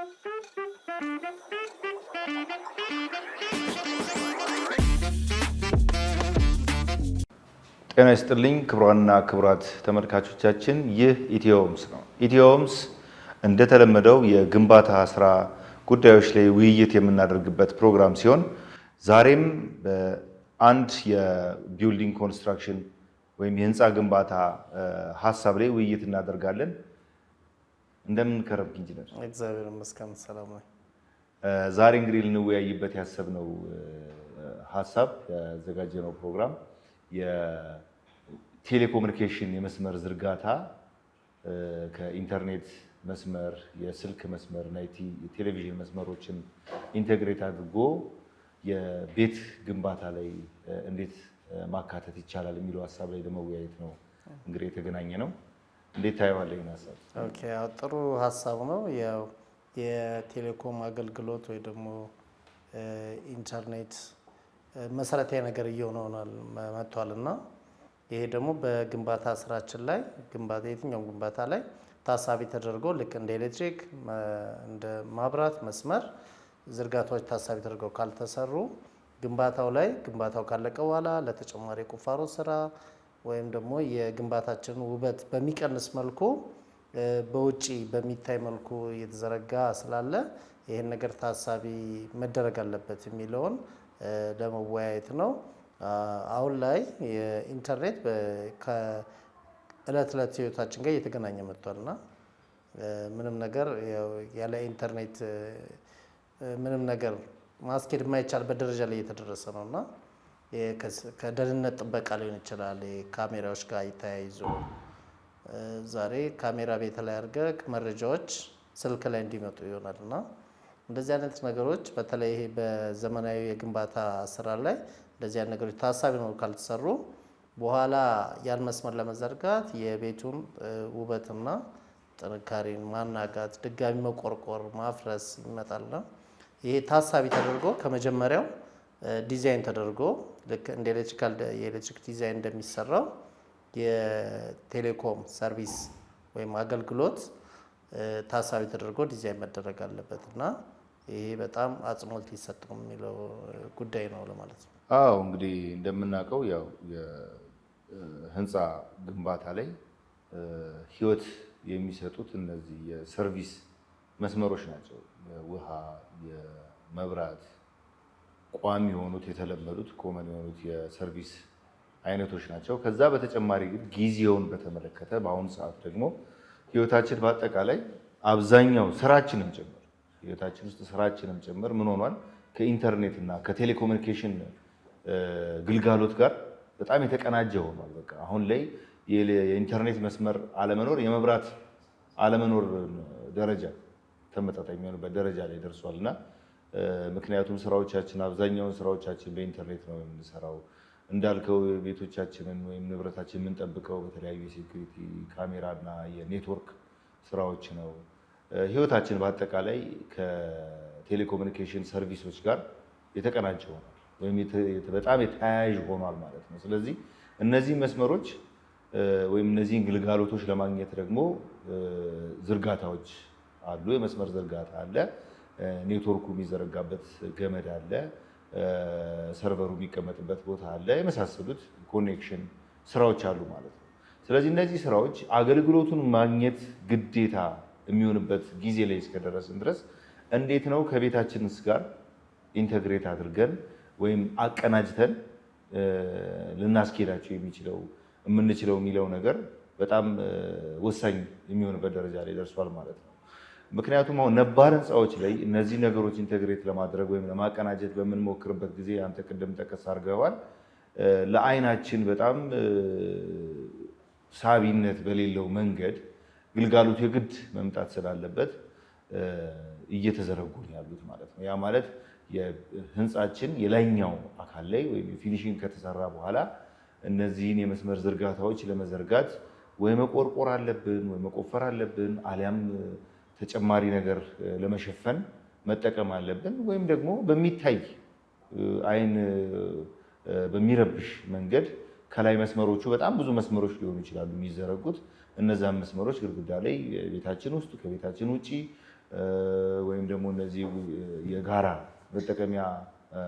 ጤና ይስጥልኝ ክቡራንና ክቡራት ተመልካቾቻችን፣ ይህ ኢትዮሆምስ ነው። ኢትዮሆምስ እንደተለመደው የግንባታ ስራ ጉዳዮች ላይ ውይይት የምናደርግበት ፕሮግራም ሲሆን ዛሬም በአንድ የቢልዲንግ ኮንስትራክሽን ወይም የህንፃ ግንባታ ሀሳብ ላይ ውይይት እናደርጋለን። እንደምን ከረምክ ኢንጂነር? እግዚአብሔር ይመስገን ሰላም ነው። ዛሬ እንግዲህ ልንወያይበት ያሰብነው ሀሳብ ያዘጋጀነው ፕሮግራም የቴሌኮሙኒኬሽን የመስመር ዝርጋታ ከኢንተርኔት መስመር፣ የስልክ መስመር እና የቴሌቪዥን መስመሮችን ኢንቴግሬት አድርጎ የቤት ግንባታ ላይ እንዴት ማካተት ይቻላል የሚለው ሀሳብ ላይ ለመወያየት ነው እንግዲህ የተገናኘ ነው። እንዴት ታየዋለህ ይህን ሀሳብ? ኦኬ፣ ጥሩ ሀሳብ ነው። ያው የቴሌኮም አገልግሎት ወይ ደግሞ ኢንተርኔት መሰረታዊ ነገር እየሆነ መጥቷል እና ይሄ ደግሞ በግንባታ ስራችን ላይ የትኛውም ግንባታ ላይ ታሳቢ ተደርጎ ልክ እንደ ኤሌክትሪክ፣ እንደ ማብራት መስመር ዝርጋታዎች ታሳቢ ተደርገው ካልተሰሩ ግንባታው ካለቀ በኋላ ለተጨማሪ ቁፋሮ ስራ ወይም ደግሞ የግንባታችንን ውበት በሚቀንስ መልኩ በውጪ በሚታይ መልኩ እየተዘረጋ ስላለ ይሄን ነገር ታሳቢ መደረግ አለበት የሚለውን ለመወያየት ነው። አሁን ላይ የኢንተርኔት ከእለት ዕለት ህይወታችን ጋር እየተገናኘ መጥቷልና ምንም ነገር ያለ ኢንተርኔት ምንም ነገር ማስኬድ የማይቻልበት ደረጃ ላይ እየተደረሰ ነውና ከደህንነት ጥበቃ ሊሆን ይችላል፣ ካሜራዎች ጋር ተያይዞ ዛሬ ካሜራ ቤት ላይ አድርገህ መረጃዎች ስልክ ላይ እንዲመጡ ይሆናልና እንደዚህ አይነት ነገሮች በተለይ በዘመናዊ የግንባታ አሰራር ላይ እንደዚህ አይነት ነገሮች ታሳቢ ነው ካልተሰሩ በኋላ ያን መስመር ለመዘርጋት የቤቱን ውበትና ጥንካሬን ማናጋት፣ ድጋሚ መቆርቆር፣ ማፍረስ ይመጣልና ይሄ ታሳቢ ተደርጎ ከመጀመሪያው ዲዛይን ተደርጎ ልክ እንደ የኤሌክትሪክ ዲዛይን እንደሚሰራው የቴሌኮም ሰርቪስ ወይም አገልግሎት ታሳቢ ተደርጎ ዲዛይን መደረግ አለበት እና ይሄ በጣም አጽንኦት ሊሰጠው የሚለው ጉዳይ ነው ለማለት ነው። አዎ እንግዲህ እንደምናውቀው ያው የህንፃ ግንባታ ላይ ህይወት የሚሰጡት እነዚህ የሰርቪስ መስመሮች ናቸው። የውሃ፣ የመብራት ቋሚ የሆኑት የተለመዱት ኮመን የሆኑት የሰርቪስ አይነቶች ናቸው። ከዛ በተጨማሪ ግን ጊዜውን በተመለከተ በአሁኑ ሰዓት ደግሞ ህይወታችን በአጠቃላይ አብዛኛው ስራችንም ጭምር ህይወታችን ውስጥ ስራችንም ጭምር ምን ሆኗል? ከኢንተርኔት እና ከቴሌኮሙኒኬሽን ግልጋሎት ጋር በጣም የተቀናጀ ሆኗል። በቃ አሁን ላይ የኢንተርኔት መስመር አለመኖር የመብራት አለመኖር ደረጃ ተመጣጣኝ የሚሆንበት ደረጃ ላይ ደርሷል እና ምክንያቱም አብዛኛውን ስራዎቻችን በኢንተርኔት ነው የምንሰራው። እንዳልከው ቤቶቻችንን ወይም ንብረታችን የምንጠብቀው በተለያዩ የሴኩሪቲ ካሜራና የኔትወርክ ስራዎች ነው። ህይወታችን በአጠቃላይ ከቴሌኮሙኒኬሽን ሰርቪሶች ጋር የተቀናጀ ሆኗል ወይም በጣም የተያያዥ ሆኗል ማለት ነው። ስለዚህ እነዚህ መስመሮች ወይም እነዚህን ግልጋሎቶች ለማግኘት ደግሞ ዝርጋታዎች አሉ። የመስመር ዝርጋታ አለ፣ ኔትወርኩ የሚዘረጋበት ገመድ አለ፣ ሰርቨሩ የሚቀመጥበት ቦታ አለ፣ የመሳሰሉት ኮኔክሽን ስራዎች አሉ ማለት ነው። ስለዚህ እነዚህ ስራዎች አገልግሎቱን ማግኘት ግዴታ የሚሆንበት ጊዜ ላይ እስከደረስን ድረስ እንዴት ነው ከቤታችንስ ጋር ኢንተግሬት አድርገን ወይም አቀናጅተን ልናስኬዳቸው የምንችለው የሚለው ነገር በጣም ወሳኝ የሚሆንበት ደረጃ ላይ ደርሷል ማለት ነው። ምክንያቱም አሁን ነባር ህንፃዎች ላይ እነዚህ ነገሮች ኢንተግሬት ለማድረግ ወይም ለማቀናጀት በምንሞክርበት ጊዜ አንተ ቅድም ጠቀስ አድርገዋል፣ ለአይናችን በጣም ሳቢነት በሌለው መንገድ ግልጋሎቱ የግድ መምጣት ስላለበት እየተዘረጉ ያሉት ማለት ነው። ያ ማለት የህንፃችን የላይኛው አካል ላይ ወይም ፊኒሺንግ ከተሰራ በኋላ እነዚህን የመስመር ዝርጋታዎች ለመዘርጋት ወይ መቆርቆር አለብን ወይ መቆፈር አለብን፣ አሊያም ተጨማሪ ነገር ለመሸፈን መጠቀም አለብን፣ ወይም ደግሞ በሚታይ አይን በሚረብሽ መንገድ ከላይ መስመሮቹ በጣም ብዙ መስመሮች ሊሆኑ ይችላሉ የሚዘረጉት። እነዛን መስመሮች ግድግዳ ላይ ቤታችን ውስጥ ከቤታችን ውጪ ወይም ደግሞ እነዚህ የጋራ መጠቀሚያ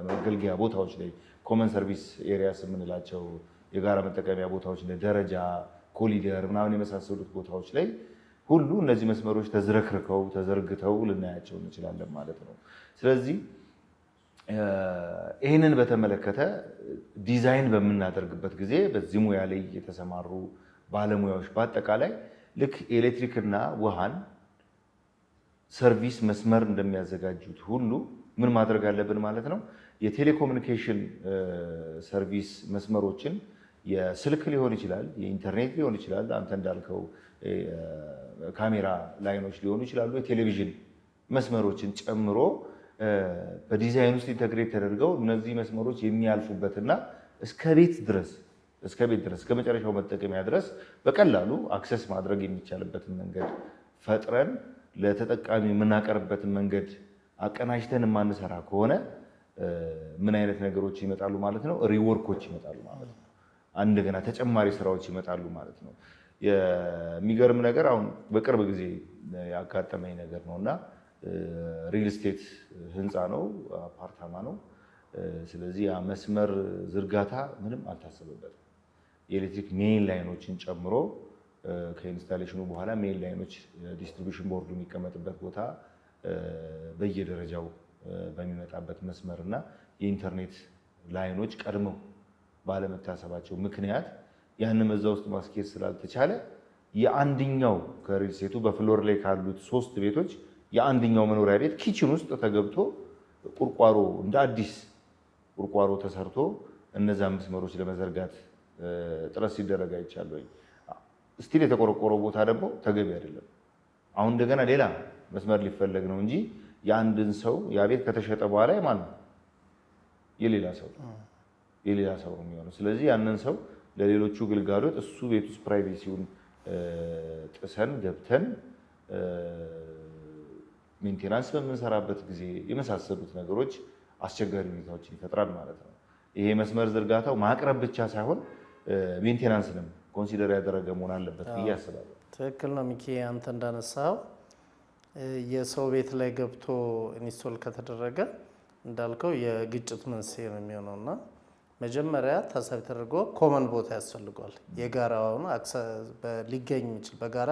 መገልገያ ቦታዎች ላይ ኮመን ሰርቪስ ኤሪያስ የምንላቸው የጋራ መጠቀሚያ ቦታዎች እንደ ደረጃ፣ ኮሊደር ምናምን የመሳሰሉት ቦታዎች ላይ ሁሉ እነዚህ መስመሮች ተዝረክርከው ተዘርግተው ልናያቸው እንችላለን ማለት ነው። ስለዚህ ይህንን በተመለከተ ዲዛይን በምናደርግበት ጊዜ በዚህ ሙያ ላይ የተሰማሩ ባለሙያዎች በአጠቃላይ ልክ ኤሌክትሪክና ውሃን ሰርቪስ መስመር እንደሚያዘጋጁት ሁሉ ምን ማድረግ አለብን ማለት ነው። የቴሌኮሙኒኬሽን ሰርቪስ መስመሮችን የስልክ ሊሆን ይችላል፣ የኢንተርኔት ሊሆን ይችላል፣ አንተ እንዳልከው ካሜራ ላይኖች ሊሆኑ ይችላሉ፣ የቴሌቪዥን መስመሮችን ጨምሮ በዲዛይን ውስጥ ኢንተግሬት ተደርገው እነዚህ መስመሮች የሚያልፉበትና እስከ ቤት ድረስ እስከ መጨረሻው መጠቀሚያ ድረስ በቀላሉ አክሰስ ማድረግ የሚቻልበትን መንገድ ፈጥረን ለተጠቃሚ የምናቀርብበትን መንገድ አቀናጅተን የማንሰራ ከሆነ ምን አይነት ነገሮች ይመጣሉ ማለት ነው? ሪወርኮች ይመጣሉ ማለት ነው። እንደገና ተጨማሪ ስራዎች ይመጣሉ ማለት ነው። የሚገርም ነገር አሁን በቅርብ ጊዜ ያጋጠመኝ ነገር ነውና ሪል ስቴት ህንፃ ነው፣ አፓርታማ ነው። ስለዚህ ያ መስመር ዝርጋታ ምንም አልታሰበበትም። የኤሌክትሪክ ሜይን ላይኖችን ጨምሮ ከኢንስታሌሽኑ በኋላ ሜይን ላይኖች ዲስትሪቢዩሽን ቦርዱ የሚቀመጥበት ቦታ በየደረጃው በሚመጣበት መስመር እና የኢንተርኔት ላይኖች ቀድመው ባለመታሰባቸው ምክንያት ያንን እዛ ውስጥ ማስኬድ ስላልተቻለ የአንድኛው ከሪል ስቴቱ በፍሎር ላይ ካሉት 3 ቤቶች የአንድኛው መኖሪያ ቤት ኪችን ውስጥ ተገብቶ ቁርቋሮ እንደ አዲስ ቁርቋሮ ተሰርቶ እነዛን መስመሮች ለመዘርጋት ጥረት ሲደረግ አይቻለሁ። ስቲል የተቆረቆረው ቦታ ደግሞ ተገቢ አይደለም። አሁን እንደገና ሌላ መስመር ሊፈለግ ነው እንጂ የአንድን ሰው ያ ቤት ከተሸጠ በኋላ የማን ነው? የሌላ ሰው ነው የሚሆነው። ስለዚህ ያንን ሰው ለሌሎቹ ግልጋሎት እሱ ቤት ውስጥ ፕራይቬሲውን ጥሰን ገብተን ሜንቴናንስ በምንሰራበት ጊዜ የመሳሰሉት ነገሮች አስቸጋሪ ሁኔታዎችን ይፈጥራል ማለት ነው። ይሄ መስመር ዝርጋታው ማቅረብ ብቻ ሳይሆን ሜንቴናንስንም ኮንሲደር ያደረገ መሆን አለበት ብዬ አስባለሁ። ትክክል ነው ሚኪ፣ አንተ እንዳነሳው የሰው ቤት ላይ ገብቶ ኢንስቶል ከተደረገ እንዳልከው የግጭት መንስኤ ነው የሚሆነው እና መጀመሪያ ታሳቢ ተደርጎ ኮመን ቦታ ያስፈልገዋል። የጋራውን ሊገኝ የሚችል በጋራ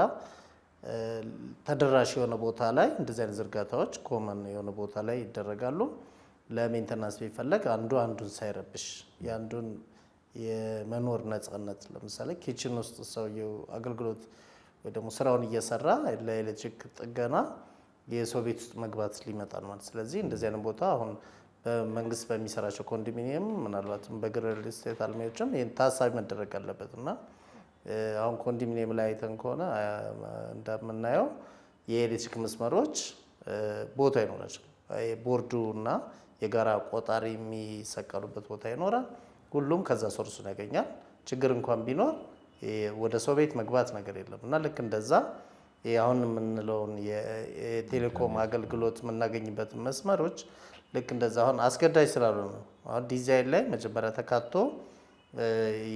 ተደራሽ የሆነ ቦታ ላይ እንደዚህ አይነት ዝርጋታዎች ኮመን የሆነ ቦታ ላይ ይደረጋሉ። ለሜንተናንስ ቢፈለግ አንዱን ሳይረብሽ የአንዱን የመኖር ነፃነት፣ ለምሳሌ ኪችን ውስጥ ሰውየው አገልግሎት ወይ ደግሞ ስራውን እየሰራ ለኤሌክትሪክ ጥገና የሰው ቤት ውስጥ መግባት ሊመጣል ማለት። ስለዚህ እንደዚህ አይነት ቦታ አሁን በመንግስት በሚሰራቸው ኮንዶሚኒየም ምናልባትም በግሪል ስቴት አልሚዎችም ይህን ታሳቢ መደረግ አለበት እና አሁን ኮንዶሚኒየም ላይ አይተን ከሆነ እንደምናየው የኤሌክትሪክ መስመሮች ቦታ ይኖራቸው፣ ቦርዱ እና የጋራ ቆጣሪ የሚሰቀሉበት ቦታ ይኖራል። ሁሉም ከዛ ሶርሱን ያገኛል። ችግር እንኳን ቢኖር ወደ ሰው ቤት መግባት ነገር የለም እና ልክ እንደዛ አሁን የምንለውን የቴሌኮም አገልግሎት የምናገኝበት መስመሮች ልክ እንደዛ አሁን አስገዳጅ ስላሉ ነው። አሁን ዲዛይን ላይ መጀመሪያ ተካቶ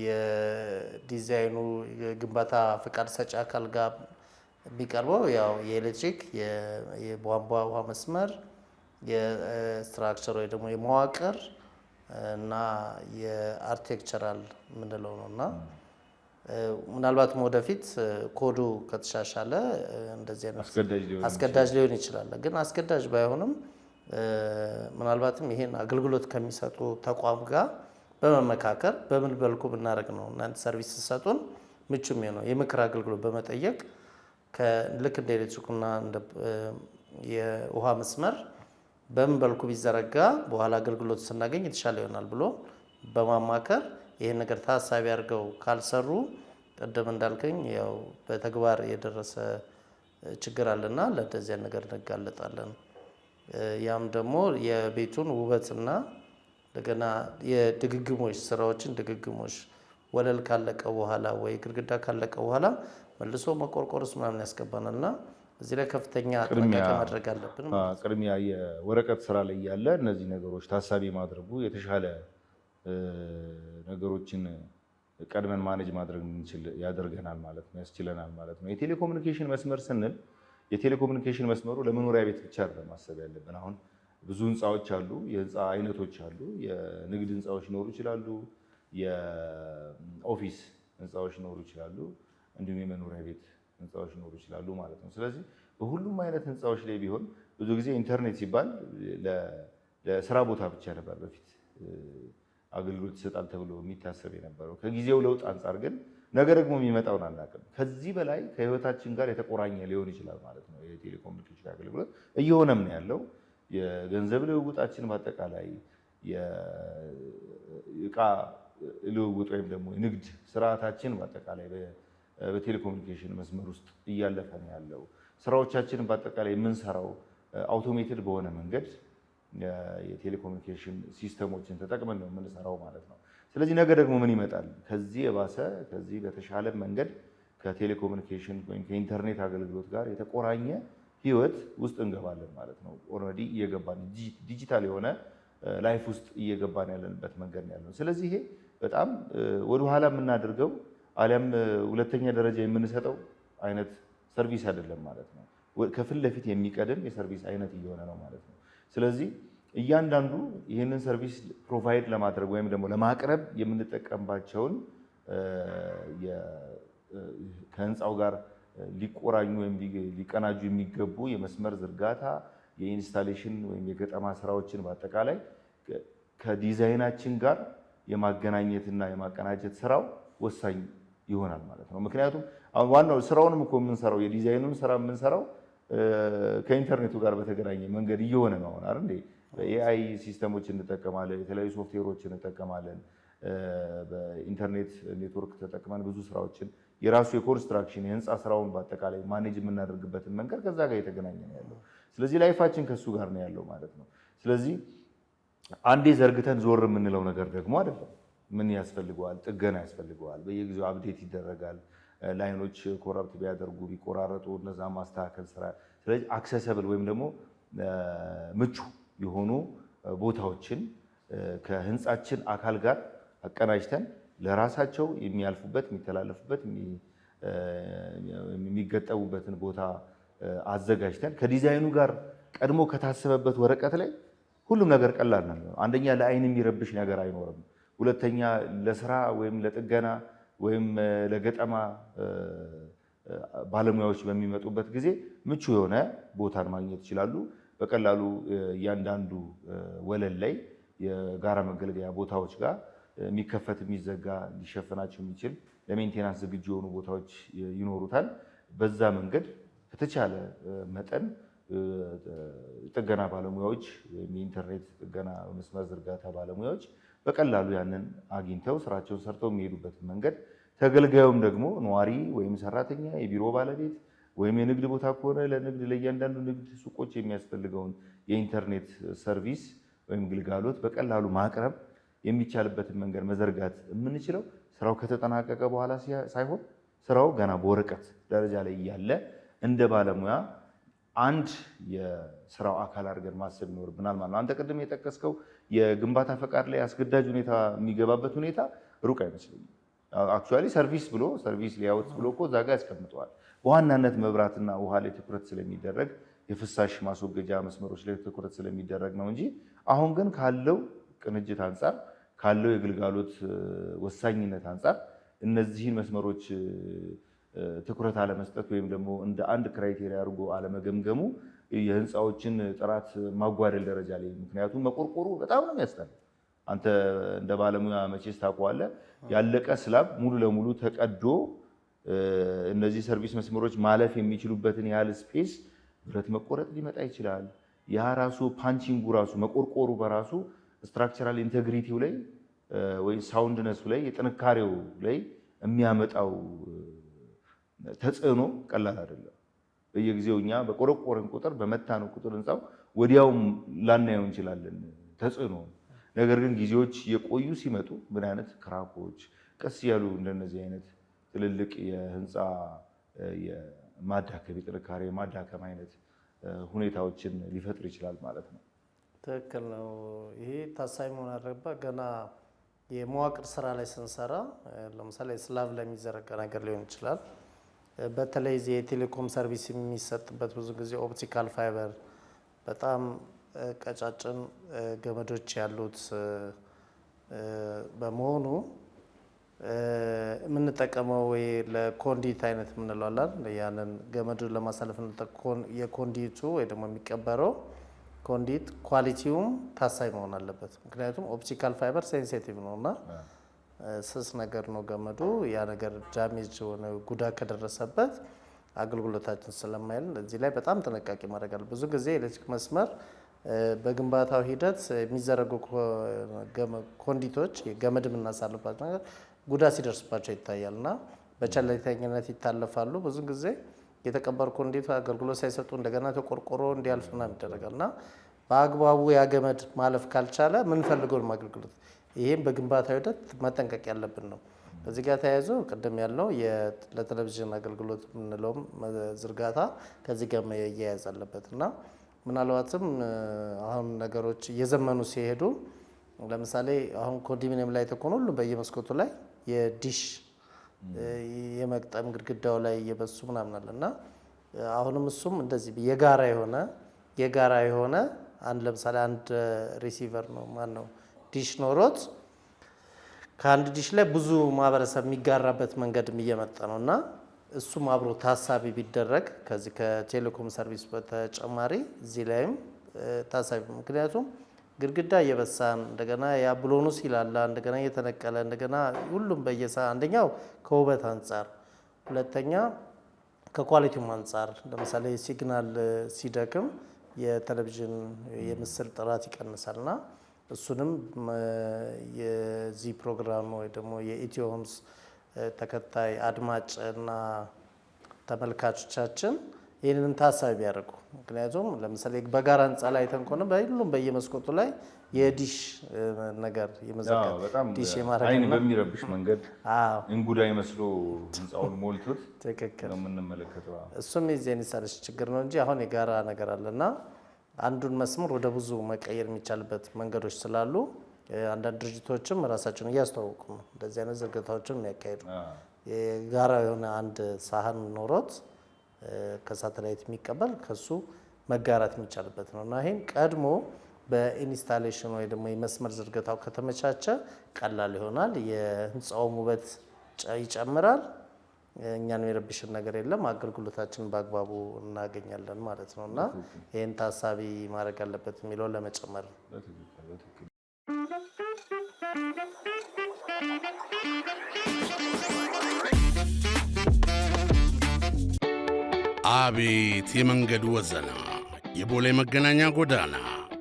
የዲዛይኑ የግንባታ ፍቃድ ሰጪ አካል ጋር የሚቀርበው ያው የኤሌክትሪክ የቧንቧ ውሃ መስመር የስትራክቸር ወይ ደግሞ የመዋቅር እና የአርኪቴክቸራል የምንለው ነው እና ምናልባትም ወደፊት ኮዱ ከተሻሻለ እንደዚህ አይነት አስገዳጅ ሊሆን ይችላል። ግን አስገዳጅ ባይሆንም ምናልባትም ይሄን አገልግሎት ከሚሰጡ ተቋም ጋር በመመካከር በምን በልኩ ብናደርግ ነው እናንተ ሰርቪስ ሲሰጡን ምቹ የሚሆነው የምክር አገልግሎት በመጠየቅ ልክ እንደ ኤሌክትሪክና እንደ የውሃ መስመር በምን በልኩ ቢዘረጋ በኋላ አገልግሎት ስናገኝ የተሻለ ይሆናል ብሎ በማማከር ይሄን ነገር ታሳቢ አድርገው ካልሰሩ ቀደም እንዳልከኝ ያው በተግባር የደረሰ ችግር አለና ለዚህ ነገር እንጋለጣለን። ያም ደግሞ የቤቱን ውበትና እንደገና የድግግሞሽ ስራዎችን ድግግሞሽ ወለል ካለቀ በኋላ ወይ ግድግዳ ካለቀ በኋላ መልሶ መቆርቆርስ ምናምን ያስገባናልና እዚህ ላይ ከፍተኛ ጥንቃቄ ማድረግ አለብን። ቅድሚያ የወረቀት ስራ ላይ ያለ እነዚህ ነገሮች ታሳቢ ማድረጉ የተሻለ ነገሮችን ቀድመን ማኔጅ ማድረግ እንችል ያደርገናል ማለት ነው፣ ያስችለናል ማለት ነው። የቴሌኮሙኒኬሽን መስመር ስንል የቴሌኮሙኒኬሽን መስመሩ ለመኖሪያ ቤት ብቻ አይደለም ማሰብ ያለብን። አሁን ብዙ ህንፃዎች አሉ፣ የህንፃ አይነቶች አሉ። የንግድ ህንፃዎች ሊኖሩ ይችላሉ፣ የኦፊስ ህንፃዎች ሊኖሩ ይችላሉ፣ እንዲሁም የመኖሪያ ቤት ህንፃዎች ሊኖሩ ይችላሉ ማለት ነው። ስለዚህ በሁሉም አይነት ህንፃዎች ላይ ቢሆን ብዙ ጊዜ ኢንተርኔት ሲባል ለስራ ቦታ ብቻ ነበር በፊት አገልግሎት ይሰጣል ተብሎ የሚታሰብ የነበረው። ከጊዜው ለውጥ አንጻር ግን ነገ ደግሞ የሚመጣውን አናውቅም። ከዚህ በላይ ከህይወታችን ጋር የተቆራኘ ሊሆን ይችላል ማለት ነው። የቴሌኮሙኒኬሽን አገልግሎት እየሆነም ነው ያለው። የገንዘብ ልውውጣችን በአጠቃላይ የእቃ ልውውጥ ወይም ደግሞ የንግድ ስርዓታችን በአጠቃላይ በቴሌኮሙኒኬሽን መስመር ውስጥ እያለፈ ነው ያለው። ስራዎቻችንን በአጠቃላይ የምንሰራው አውቶሜትድ በሆነ መንገድ የቴሌኮሙኒኬሽን ሲስተሞችን ተጠቅመን ነው የምንሰራው ማለት ነው። ስለዚህ ነገ ደግሞ ምን ይመጣል? ከዚህ የባሰ ከዚህ በተሻለ መንገድ ከቴሌኮሙኒኬሽን ወይም ከኢንተርኔት አገልግሎት ጋር የተቆራኘ ህይወት ውስጥ እንገባለን ማለት ነው። ኦልሬዲ እየገባን ዲጂታል የሆነ ላይፍ ውስጥ እየገባን ያለንበት መንገድ ነው ያለው። ስለዚህ ይሄ በጣም ወደኋላ የምናደርገው አሊያም ሁለተኛ ደረጃ የምንሰጠው አይነት ሰርቪስ አይደለም ማለት ነው። ከፊት ለፊት የሚቀድም የሰርቪስ አይነት እየሆነ ነው ማለት ነው። ስለዚህ እያንዳንዱ ይህንን ሰርቪስ ፕሮቫይድ ለማድረግ ወይም ደግሞ ለማቅረብ የምንጠቀምባቸውን ከህንፃው ጋር ሊቆራኙ ወይም ሊቀናጁ የሚገቡ የመስመር ዝርጋታ፣ የኢንስታሌሽን ወይም የገጠማ ስራዎችን በአጠቃላይ ከዲዛይናችን ጋር የማገናኘትና የማቀናጀት ስራው ወሳኝ ይሆናል ማለት ነው። ምክንያቱም ዋናው ስራውንም እኮ የምንሰራው የዲዛይኑን ስራ የምንሰራው ከኢንተርኔቱ ጋር በተገናኘ መንገድ እየሆነ ነው አሁን አይደል? በኤአይ ሲስተሞች እንጠቀማለን፣ የተለያዩ ሶፍትዌሮች እንጠቀማለን። በኢንተርኔት ኔትወርክ ተጠቅመን ብዙ ስራዎችን የራሱ የኮንስትራክሽን የህንፃ ስራውን በአጠቃላይ ማኔጅ የምናደርግበትን መንገድ ከዛ ጋር የተገናኘ ነው ያለው። ስለዚህ ላይፋችን ከሱ ጋር ነው ያለው ማለት ነው። ስለዚህ አንዴ ዘርግተን ዞር የምንለው ነገር ደግሞ አይደለም። ምን ያስፈልገዋል? ጥገና ያስፈልገዋል። በየጊዜው አፕዴት ይደረጋል። ላይኖች ኮረፕት ቢያደርጉ ቢቆራረጡ እነዛ ማስተካከል ስራ። ስለዚህ አክሰሰብል ወይም ደግሞ ምቹ የሆኑ ቦታዎችን ከህንፃችን አካል ጋር አቀናጅተን ለራሳቸው የሚያልፉበት የሚተላለፉበት የሚገጠሙበትን ቦታ አዘጋጅተን ከዲዛይኑ ጋር ቀድሞ ከታሰበበት ወረቀት ላይ ሁሉም ነገር ቀላል ነው። አንደኛ ለአይን የሚረብሽ ነገር አይኖርም። ሁለተኛ ለስራ ወይም ለጥገና ወይም ለገጠማ ባለሙያዎች በሚመጡበት ጊዜ ምቹ የሆነ ቦታን ማግኘት ይችላሉ። በቀላሉ እያንዳንዱ ወለል ላይ የጋራ መገልገያ ቦታዎች ጋር የሚከፈት የሚዘጋ ሊሸፈናቸው የሚችል ለሜንቴናንስ ዝግጁ የሆኑ ቦታዎች ይኖሩታል። በዛ መንገድ ከተቻለ መጠን ጥገና ባለሙያዎች ወይም የኢንተርኔት ጥገና መስመር ዝርጋታ ባለሙያዎች በቀላሉ ያንን አግኝተው ስራቸውን ሰርተው የሚሄዱበትን መንገድ፣ ተገልጋዩም ደግሞ ነዋሪ ወይም ሰራተኛ፣ የቢሮ ባለቤት ወይም የንግድ ቦታ ከሆነ ለንግድ ለእያንዳንዱ ንግድ ሱቆች የሚያስፈልገውን የኢንተርኔት ሰርቪስ ወይም ግልጋሎት በቀላሉ ማቅረብ የሚቻልበትን መንገድ መዘርጋት የምንችለው ስራው ከተጠናቀቀ በኋላ ሳይሆን ስራው ገና በወረቀት ደረጃ ላይ እያለ እንደ ባለሙያ አንድ የስራው አካል አድርገን ማሰብ ይኖርብናል ማለት ነው። አንተ ቅድም የጠቀስከው የግንባታ ፈቃድ ላይ አስገዳጅ ሁኔታ የሚገባበት ሁኔታ ሩቅ አይመስለኝም። አክቹዋሊ ሰርቪስ ብሎ ሰርቪስ ሊያውት ብሎ እኮ እዛ ጋር ያስቀምጠዋል። በዋናነት መብራትና ውሃ ላይ ትኩረት ስለሚደረግ የፍሳሽ ማስወገጃ መስመሮች ላይ ትኩረት ስለሚደረግ ነው እንጂ አሁን ግን ካለው ቅንጅት አንጻር ካለው የግልጋሎት ወሳኝነት አንጻር እነዚህን መስመሮች ትኩረት አለመስጠት ወይም ደግሞ እንደ አንድ ክራይቴሪያ አድርጎ አለመገምገሙ የህንፃዎችን ጥራት ማጓደል ደረጃ ላይ ምክንያቱም መቆርቆሩ በጣም ነው የሚያስጠላው። አንተ እንደ ባለሙያ መቼስ ታውቀዋለህ። ያለቀ ስላብ ሙሉ ለሙሉ ተቀዶ እነዚህ ሰርቪስ መስመሮች ማለፍ የሚችሉበትን ያህል ስፔስ ብረት መቆረጥ ሊመጣ ይችላል። ያ ራሱ ፓንቺንጉ ራሱ መቆርቆሩ በራሱ ስትራክቸራል ኢንቴግሪቲው ላይ ወይ ሳውንድነሱ ላይ የጥንካሬው ላይ የሚያመጣው ተጽዕኖ ቀላል አይደለም። በየጊዜው እኛ በቆረቆረን ቁጥር በመታነው ቁጥር ህንፃው ወዲያውም ላናየው እንችላለን ተጽዕኖ። ነገር ግን ጊዜዎች የቆዩ ሲመጡ ምን አይነት ክራኮች ቀስ ያሉ እንደነዚህ አይነት ትልልቅ የህንፃ የማዳከም የጥንካሬ ማዳከም አይነት ሁኔታዎችን ሊፈጥር ይችላል ማለት ነው። ትክክል ነው። ይሄ ታሳቢ መሆን አለበት። ገና የመዋቅር ስራ ላይ ስንሰራ ለምሳሌ ስላብ ላይ የሚዘረጋ ነገር ሊሆን ይችላል። በተለይ የቴሌኮም ሰርቪስ የሚሰጥበት ብዙ ጊዜ ኦፕቲካል ፋይበር በጣም ቀጫጭን ገመዶች ያሉት በመሆኑ የምንጠቀመው ወይ ለኮንዲት አይነት የምንለው አለ ያንን ገመዱን ለማሳለፍ የኮንዲቱ ወይ ደግሞ የሚቀበረው ኮንዲት ኳሊቲውም ታሳይ መሆን አለበት። ምክንያቱም ኦፕቲካል ፋይበር ሴንሲቲቭ ነውና ስስ ነገር ነው ገመዱ። ያ ነገር ዳሜጅ ሆነ ጉዳት ከደረሰበት አገልግሎታችን ስለማይል እዚህ ላይ በጣም ጥንቃቄ ማድረግ አለ። ብዙ ጊዜ ኤሌክትሪክ መስመር በግንባታው ሂደት የሚዘረጉ ኮንዲቶች ገመድ የምናሳልፋቸው ነገር ጉዳት ሲደርስባቸው ይታያልና በቸልተኝነት ይታለፋሉ። ብዙ ጊዜ የተቀበሩ ኮንዲት አገልግሎት ሳይሰጡ እንደገና ተቆርቆሮ እንዲያልፍና ይደረጋልና በአግባቡ ያ ገመድ ማለፍ ካልቻለ ምንፈልገውን አገልግሎት ይሄም በግንባታው ሂደት መጠንቀቅ ያለብን ነው። በዚህ ጋር ተያይዞ ቅድም ያለው ለቴሌቪዥን አገልግሎት የምንለውም ዝርጋታ ከዚህ ጋር መያያዝ አለበትና ምናልባትም አሁን ነገሮች እየዘመኑ ሲሄዱ ለምሳሌ አሁን ኮንዶሚኒየም ላይ ተኮኑ ሁሉ በየመስኮቱ ላይ የዲሽ የመቅጠም ግድግዳው ላይ እየበሱ ምናምን አለና አሁንም እሱም እንደዚህ የጋራ የሆነ አንድ ለምሳሌ አንድ ሪሲቨር ነው ማነው ዲሽ ኖሮት ከአንድ ዲሽ ላይ ብዙ ማህበረሰብ የሚጋራበት መንገድም እየመጣ ነውና እሱም አብሮ ታሳቢ ቢደረግ ከዚህ ከቴሌኮም ሰርቪስ በተጨማሪ እዚህ ላይም ታሳቢ ምክንያቱም ግድግዳ እየበሳን እንደገና ያ ብሎኑ ሲላላ እንደገና እየተነቀለ እንደገና ሁሉም አንደኛው ከውበት አንጻር፣ ሁለተኛ ከኳሊቲውም አንጻር ለምሳሌ ሲግናል ሲደክም የቴሌቪዥን የምስል ጥራት ይቀንሳልና እሱንም የዚህ ፕሮግራም ወይ ደግሞ የኢትዮ ሆምስ ተከታይ አድማጭና ተመልካቾቻችን ይህንን ታሳቢ ቢያደርጉ ምክንያቱም ለምሳሌ በጋራ ህንፃ ላይ ተንኮነ በሁሉም በየመስኮቱ ላይ የዲሽ ነገር በጣም ዲሽ አይን በሚረብሽ መንገድ እንጉዳይ መስሎ ህንፃውን ሞልቶት ትክክል ነው የምንመለከተው። እሱም የዜኒሳለች ችግር ነው እንጂ አሁን የጋራ ነገር አለና አንዱን መስመር ወደ ብዙ መቀየር የሚቻልበት መንገዶች ስላሉ አንዳንድ ድርጅቶችም ራሳቸውን እያስተዋወቁ ነው እንደዚህ አይነት ዝርጋታዎችን የሚያካሂዱ የጋራ የሆነ አንድ ሳህን ኖሮት ከሳተላይት የሚቀበል ከሱ መጋራት የሚቻልበት ነው እና ይሄን ቀድሞ በኢንስታሌሽን ወይ ደግሞ የመስመር ዝርጋታው ከተመቻቸ ቀላል ይሆናል። የህንፃውም ውበት ይጨምራል። እኛን የሚረብሽን ነገር የለም። አገልግሎታችንን በአግባቡ እናገኛለን ማለት ነው እና ይህን ታሳቢ ማድረግ አለበት የሚለውን ለመጨመር ነው። አቤት የመንገዱ ወዘና! የቦሌ መገናኛ ጎዳና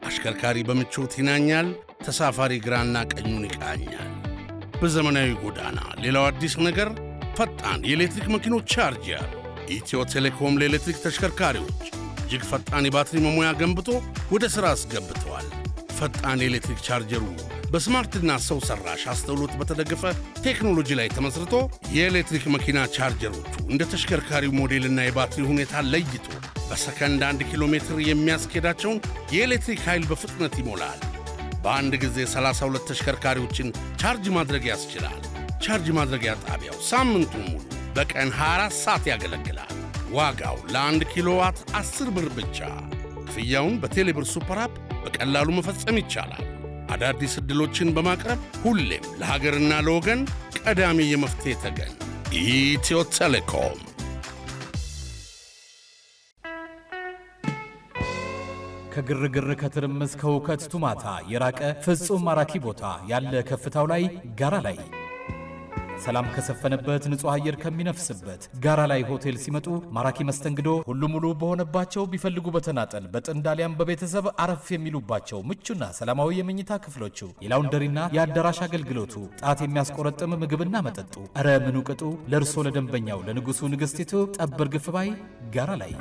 አሽከርካሪ በምቾት ይናኛል፣ ተሳፋሪ ግራና ቀኙን ይቃኛል። በዘመናዊ ጎዳና ሌላው አዲስ ነገር ፈጣን የኤሌክትሪክ መኪኖች ቻርጀር። ኢትዮ ቴሌኮም ለኤሌክትሪክ ተሽከርካሪዎች እጅግ ፈጣን የባትሪ መሙያ ገንብቶ ወደ ሥራ አስገብተዋል። ፈጣን የኤሌክትሪክ ቻርጀሩ በስማርትና ሰው ሰራሽ አስተውሎት በተደገፈ ቴክኖሎጂ ላይ ተመስርቶ የኤሌክትሪክ መኪና ቻርጀሮቹ እንደ ተሽከርካሪው ሞዴልና የባትሪ ሁኔታ ለይቶ በሰከንድ 1 ኪሎ ሜትር የሚያስኬዳቸውን የኤሌክትሪክ ኃይል በፍጥነት ይሞላል። በአንድ ጊዜ 32 ተሽከርካሪዎችን ቻርጅ ማድረግ ያስችላል። ቻርጅ ማድረጊያ ጣቢያው ሳምንቱን ሙሉ በቀን 24 ሰዓት ያገለግላል። ዋጋው ለ1 ኪሎዋት 10 ብር ብቻ። ክፍያውን በቴሌብር ሱፐር አፕ በቀላሉ መፈጸም ይቻላል። አዳዲስ ዕድሎችን በማቅረብ ሁሌም ለሀገርና ለወገን ቀዳሚ የመፍትሄ ተገን ኢትዮ ቴሌኮም። ከግርግር ከትርምስ ከውከት ቱማታ የራቀ ፍጹም ማራኪ ቦታ ያለ ከፍታው ላይ ጋራ ላይ ሰላም ከሰፈነበት ንጹህ አየር ከሚነፍስበት ጋራ ላይ ሆቴል ሲመጡ ማራኪ መስተንግዶ ሁሉ ሙሉ በሆነባቸው ቢፈልጉ በተናጠል በጥንድ አሊያም በቤተሰብ አረፍ የሚሉባቸው ምቹና ሰላማዊ የመኝታ ክፍሎቹ የላውንደሪና የአዳራሽ አገልግሎቱ ጣት የሚያስቆረጥም ምግብና መጠጡ እረ ምኑ ቅጡ ለእርሶ ለደንበኛው ለንጉሱ ንግሥቲቱ ጠብር ግፍ ባይ ጋራ ላይ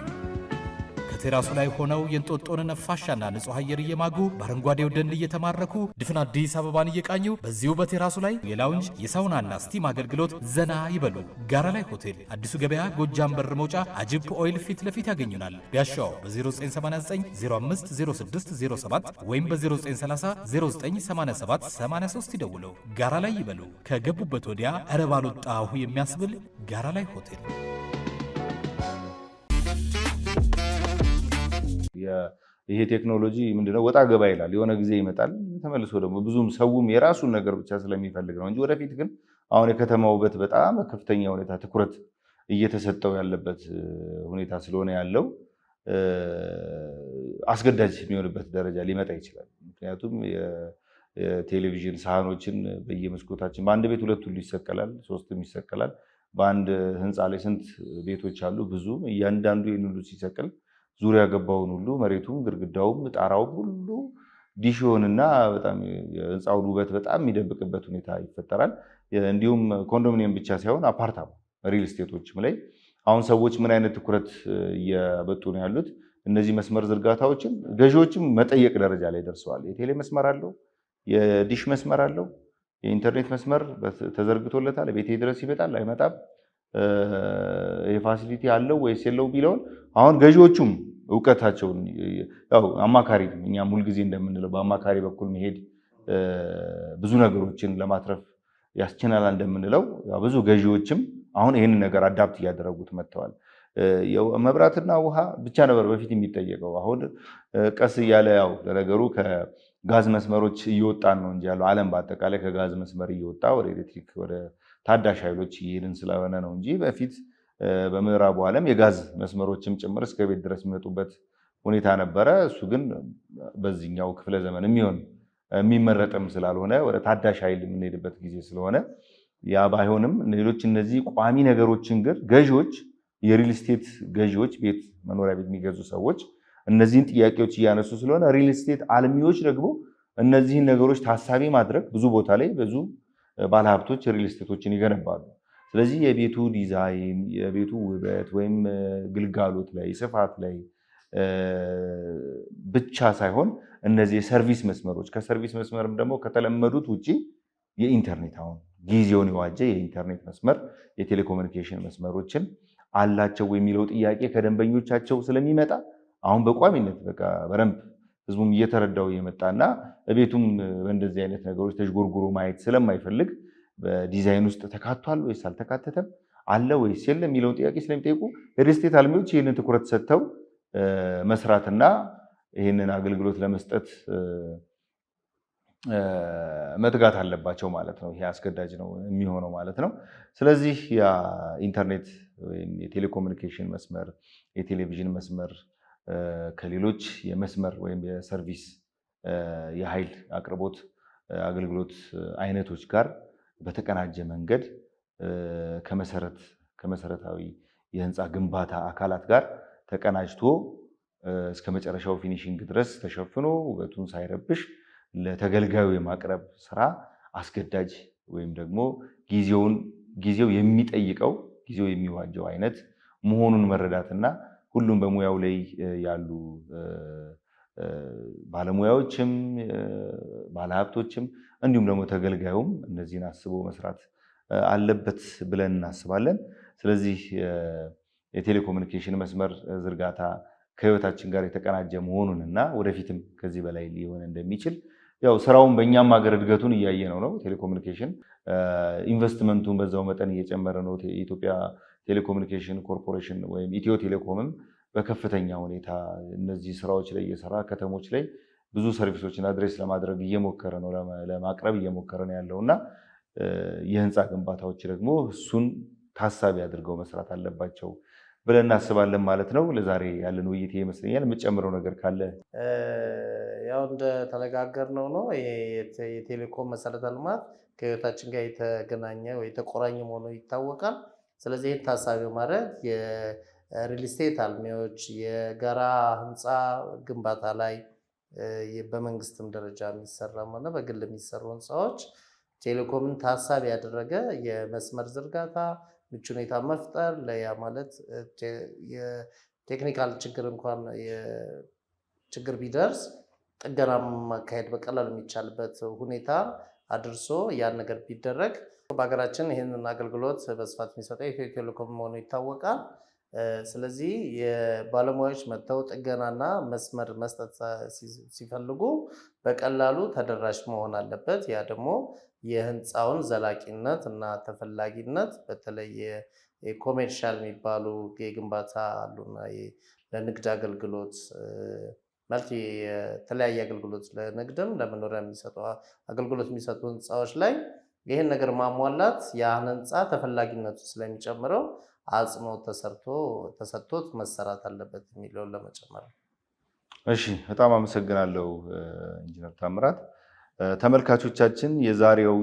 ቴራሱ ላይ ሆነው የእንጦጦን ነፋሻና ንጹህ አየር እየማጉ በአረንጓዴው ደን እየተማረኩ ድፍን አዲስ አበባን እየቃኙ በዚሁ በቴራሱ ላይ የላውንጅ የሳውናና ስቲም አገልግሎት ዘና ይበሉ። ጋራ ላይ ሆቴል አዲሱ ገበያ ጎጃም በር መውጫ አጅፕ ኦይል ፊት ለፊት ያገኙናል። ቢያሻው በ0989 050607 ወይም በ0930 0987 83 ይደውለው። ጋራ ላይ ይበሉ። ከገቡበት ወዲያ እረ ባልወጣሁ የሚያስብል ጋራ ላይ ሆቴል። ይሄ ቴክኖሎጂ ምንድነው ወጣ ገባ ይላል። የሆነ ጊዜ ይመጣል ተመልሶ ደግሞ ብዙም ሰውም የራሱን ነገር ብቻ ስለሚፈልግ ነው እንጂ ወደፊት ግን አሁን የከተማ ውበት በጣም ከፍተኛ ሁኔታ ትኩረት እየተሰጠው ያለበት ሁኔታ ስለሆነ ያለው አስገዳጅ የሚሆንበት ደረጃ ሊመጣ ይችላል። ምክንያቱም የቴሌቪዥን ሳህኖችን በየመስኮታችን በአንድ ቤት 2 ሁሉ ይሰቀላል፣ 3ም ይሰቀላል። በአንድ ህንፃ ላይ ስንት ቤቶች አሉ? ብዙ። እያንዳንዱ ይህን ሁሉ ሲሰቅል ዙሪያ ገባውን ሁሉ መሬቱም፣ ግድግዳውም፣ ጣራውም ሁሉ ዲሽ ይሆንና በጣም የህንፃውን ውበት በጣም የሚደብቅበት ሁኔታ ይፈጠራል። እንዲሁም ኮንዶሚኒየም ብቻ ሳይሆን አፓርታማ ሪል ስቴቶችም ላይ አሁን ሰዎች ምን አይነት ትኩረት እያበጡ ነው ያሉት? እነዚህ መስመር ዝርጋታዎችን ገዢዎችም መጠየቅ ደረጃ ላይ ደርሰዋል። የቴሌ መስመር አለው፣ የዲሽ መስመር አለው፣ የኢንተርኔት መስመር ተዘርግቶለታል፣ ቤቴ ድረስ ይመጣል አይመጣም፣ ይሄ ፋሲሊቲ አለው ወይስ የለው ቢለውን አሁን ገዢዎቹም እውቀታቸውን ያው አማካሪ እኛም ሁልጊዜ እንደምንለው በአማካሪ በኩል መሄድ ብዙ ነገሮችን ለማትረፍ ያስችላል እንደምንለው ብዙ ገዢዎችም አሁን ይህንን ነገር አዳፕት እያደረጉት መጥተዋል። መብራትና ውሃ ብቻ ነበር በፊት የሚጠየቀው። አሁን ቀስ እያለ ያው ለነገሩ ከጋዝ መስመሮች እየወጣን ነው እንጂ ያለው ዓለም በአጠቃላይ ከጋዝ መስመር እየወጣ ወደ ኤሌክትሪክ ወደ ታዳሽ ኃይሎች እየሄድን ስለሆነ ነው እንጂ በፊት በምዕራቡ ዓለም የጋዝ መስመሮችም ጭምር እስከ ቤት ድረስ የሚመጡበት ሁኔታ ነበረ። እሱ ግን በዚህኛው ክፍለ ዘመን የሚመረጥም ስላልሆነ ወደ ታዳሽ ኃይል የምንሄድበት ጊዜ ስለሆነ ያ ባይሆንም ሌሎች እነዚህ ቋሚ ነገሮችን ግን ገዢዎች የሪል ስቴት ገዢዎች ቤት መኖሪያ ቤት የሚገዙ ሰዎች እነዚህን ጥያቄዎች እያነሱ ስለሆነ ሪል ስቴት አልሚዎች ደግሞ እነዚህን ነገሮች ታሳቢ ማድረግ ብዙ ቦታ ላይ ብዙ ባለሀብቶች ሪል ስቴቶችን ይገነባሉ። ስለዚህ የቤቱ ዲዛይን የቤቱ ውበት ወይም ግልጋሎት ላይ ስፋት ላይ ብቻ ሳይሆን እነዚህ የሰርቪስ መስመሮች ከሰርቪስ መስመርም ደግሞ ከተለመዱት ውጪ የኢንተርኔት አሁን ጊዜውን የዋጀ የኢንተርኔት መስመር የቴሌኮሙኒኬሽን መስመሮችን አላቸው የሚለው ጥያቄ ከደንበኞቻቸው ስለሚመጣ አሁን በቋሚነት በቃ በደንብ ህዝቡም እየተረዳው የመጣና ቤቱም በእንደዚህ አይነት ነገሮች ተዥጎርጉሮ ማየት ስለማይፈልግ በዲዛይን ውስጥ ተካቷል ወይስ አልተካተተም አለ ወይስ የለም የሚለውን ጥያቄ ስለሚጠይቁ ሪል ስቴት አልሚዎች ይህንን ትኩረት ሰጥተው መስራትና ይህንን አገልግሎት ለመስጠት መትጋት አለባቸው ማለት ነው። ይሄ አስገዳጅ ነው የሚሆነው ማለት ነው። ስለዚህ የኢንተርኔት ወይም የቴሌኮሙኒኬሽን መስመር የቴሌቪዥን መስመር ከሌሎች የመስመር ወይም የሰርቪስ የኃይል አቅርቦት አገልግሎት አይነቶች ጋር በተቀናጀ መንገድ ከመሰረታዊ የህንፃ ግንባታ አካላት ጋር ተቀናጅቶ እስከ መጨረሻው ፊኒሺንግ ድረስ ተሸፍኖ ውበቱን ሳይረብሽ ለተገልጋዩ የማቅረብ ስራ አስገዳጅ ወይም ደግሞ ጊዜው የሚጠይቀው ጊዜው የሚዋጀው አይነት መሆኑን መረዳትና ሁሉም በሙያው ላይ ያሉ ባለሙያዎችም ባለሀብቶችም እንዲሁም ደግሞ ተገልጋዩም እነዚህን አስቦ መስራት አለበት ብለን እናስባለን። ስለዚህ የቴሌኮሙኒኬሽን መስመር ዝርጋታ ከህይወታችን ጋር የተቀናጀ መሆኑንና ወደፊትም ከዚህ በላይ ሊሆን እንደሚችል ያው ስራውን በእኛም ሀገር እድገቱን እያየነው ነው። ቴሌኮሙኒኬሽን ኢንቨስትመንቱን በዛው መጠን እየጨመረ ነው። የኢትዮጵያ ቴሌኮሙኒኬሽን ኮርፖሬሽን ወይም ኢትዮ ቴሌኮምም በከፍተኛ ሁኔታ እነዚህ ስራዎች ላይ እየሰራ ከተሞች ላይ ብዙ ሰርቪሶችን አድሬስ ለማድረግ እየሞከረ ነው፣ ለማቅረብ እየሞከረ ነው ያለውና የህንፃ ግንባታዎች ደግሞ እሱን ታሳቢ አድርገው መስራት አለባቸው ብለን እናስባለን ማለት ነው። ለዛሬ ያለን ውይይት ይመስለኛል። የምትጨምረው ነገር ካለ? ያው እንደተነጋገርነው ነው። የቴሌኮም መሰረተ ልማት ከህይወታችን ጋር የተገናኘ ወይ የተቆራኘ መሆኑ ይታወቃል። ስለዚህ ይህን ታሳቢ ማድረግ የሪል ስቴት አልሚዎች የጋራ ህንፃ ግንባታ ላይ በመንግስትም ደረጃ የሚሰራም ሆነ በግል የሚሰሩ ህንፃዎች ቴሌኮምን ታሳቢ ያደረገ የመስመር ዝርጋታ ምቹ ሁኔታ መፍጠር ለያ ማለት የቴክኒካል ችግር እንኳን ችግር ቢደርስ ጥገና ማካሄድ በቀላሉ የሚቻልበት ሁኔታ አድርሶ ያን ነገር ቢደረግ በሀገራችን ይህንን አገልግሎት በስፋት የሚሰጠው ኢትዮ ቴሌኮም መሆኑ ይታወቃል። ስለዚህ የባለሙያዎች መጥተው ጥገናና መስመር መስጠት ሲፈልጉ በቀላሉ ተደራሽ መሆን አለበት። ያ ደግሞ የህንፃውን ዘላቂነት እና ተፈላጊነት በተለይ የኮሜርሻል የሚባሉ የግንባታ አሉና ለንግድ አገልግሎት ማለት የተለያየ አገልግሎት ለንግድም ለመኖሪያ የሚሰጡ አገልግሎት የሚሰጡ ህንፃዎች ላይ ይህን ነገር ማሟላት ያን ህንፃ ተፈላጊነቱ ስለሚጨምረው አጽንኦት ተሰጥቶት መሰራት አለበት የሚለውን ለመጨመር። እሺ፣ በጣም አመሰግናለሁ ኢንጂነር ታምራት። ተመልካቾቻችን የዛሬው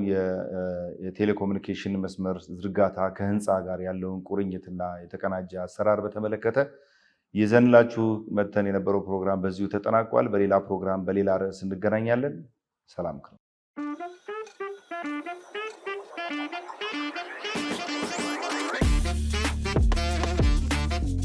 የቴሌኮሙኒኬሽን መስመር ዝርጋታ ከህንፃ ጋር ያለውን ቁርኝትና የተቀናጀ አሰራር በተመለከተ ይዘንላችሁ መተን የነበረው ፕሮግራም በዚሁ ተጠናቋል። በሌላ ፕሮግራም በሌላ ርዕስ እንገናኛለን። ሰላም።